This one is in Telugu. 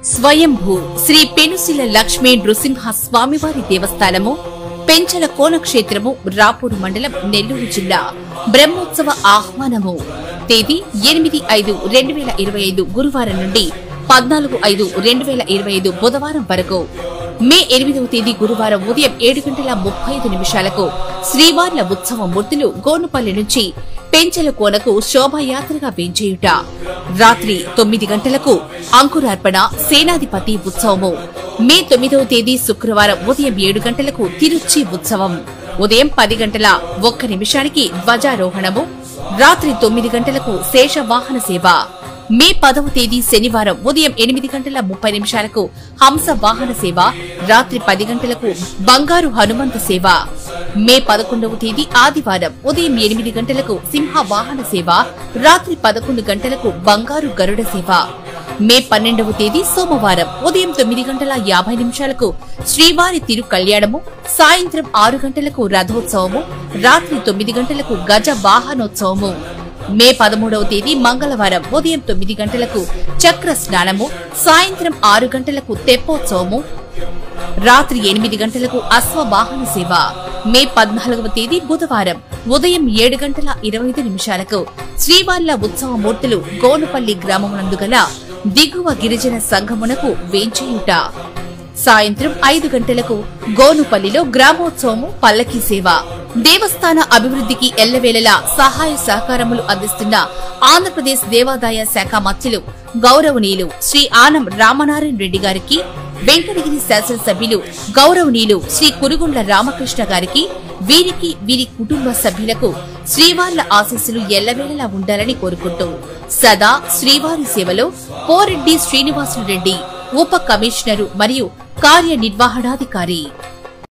స్వయంభూ శ్రీ పెనుసిల లక్ష్మీ నృసింహ స్వామివారి దేవస్థానము పెంచల కోనక్షేత్రము రాపూరు మండలం నెల్లూరు జిల్లా బ్రహ్మోత్సవ ఆహ్వానము తేదీ 8/5/2025 గురువారం నుండి 14/5/2025 బుధవారం వరకు. మే 8వ తేదీ గురువారం ఉదయం 7:35 శ్రీవార్ల ఉత్సవ మూర్తులు గోనుపల్లి నుంచి పెంచల కోనకు శోభాయాత్రగా వేంచేయుట. రాత్రి 9 గంటలకు అంకురార్పణ సేనాధిపతి ఉత్సవము. మే 9వ తేదీ శుక్రవారం ఉదయం 7 గంటలకు తిరుచి ఉత్సవం. ఉదయం 10:01 ధ్వజారోహణము. రాత్రి 9 గంటలకు శేషవాహన సేవ. మే 10వ తేదీ శనివారం ఉదయం 8:30 హంస వాహన సేవ. రాత్రి 10 గంటలకు బంగారు హనుమంత సేవ. మే 11వ తేదీ ఆదివారం ఉదయం 8 గంటలకు సింహ వాహన సేవ. రాత్రి 11 గంటలకు బంగారు గరుడ సేవ. మే 12వ తేదీ సోమవారం ఉదయం 9:50 శ్రీవారి తిరు కళ్యాణము. సాయంత్రం 6 గంటలకు రథోత్సవము. రాత్రి 9 గంటలకు గజ వాహనోత్సవము. మే 13వ తేదీ మంగళవారం ఉదయం 9 గంటలకు చక్ర స్నానము. సాయంత్రం 6 గంటలకు తెప్పోత్సవము. రాత్రి 8 గంటలకు అశ్వవాహన సేవ. మే 14వ తేదీ బుధవారం ఉదయం 7:25 శ్రీవార్ల ఉత్సవ మూర్తులు గోనుపల్లి గ్రామమునందు గల దిగువ గిరిజన సంఘమునకు వేంచేయుట. సాయంత్రం 5 గంటలకు గోనుపల్లిలో గ్రామోత్సవము పల్లకీ సేవ. దేవస్థాన అభివృద్ధికి ఎల్లవేళలా సహాయ సహకారములు అందిస్తున్న ఆంధ్రప్రదేశ్ దేవాదాయ శాఖ మంత్రులు గౌరవనీయులు శ్రీ ఆనం రామనారాయణ రెడ్డి గారికి, వెంకటగిరి శాసనసభ్యులు గౌరవనీయులు శ్రీ కురుగుండ్ల రామకృష్ణ గారికి, వీరి కుటుంబ సభ్యులకు శ్రీవార్ల ఆశీస్సులు ఎల్లవేళలా ఉండాలని కోరుకుంటూ సదా శ్రీవారి సేవలో పోరెడ్డి శ్రీనివాసులు రెడ్డి, ఉప కమిషనరు మరియు కార్యనిర్వహణాధికారి.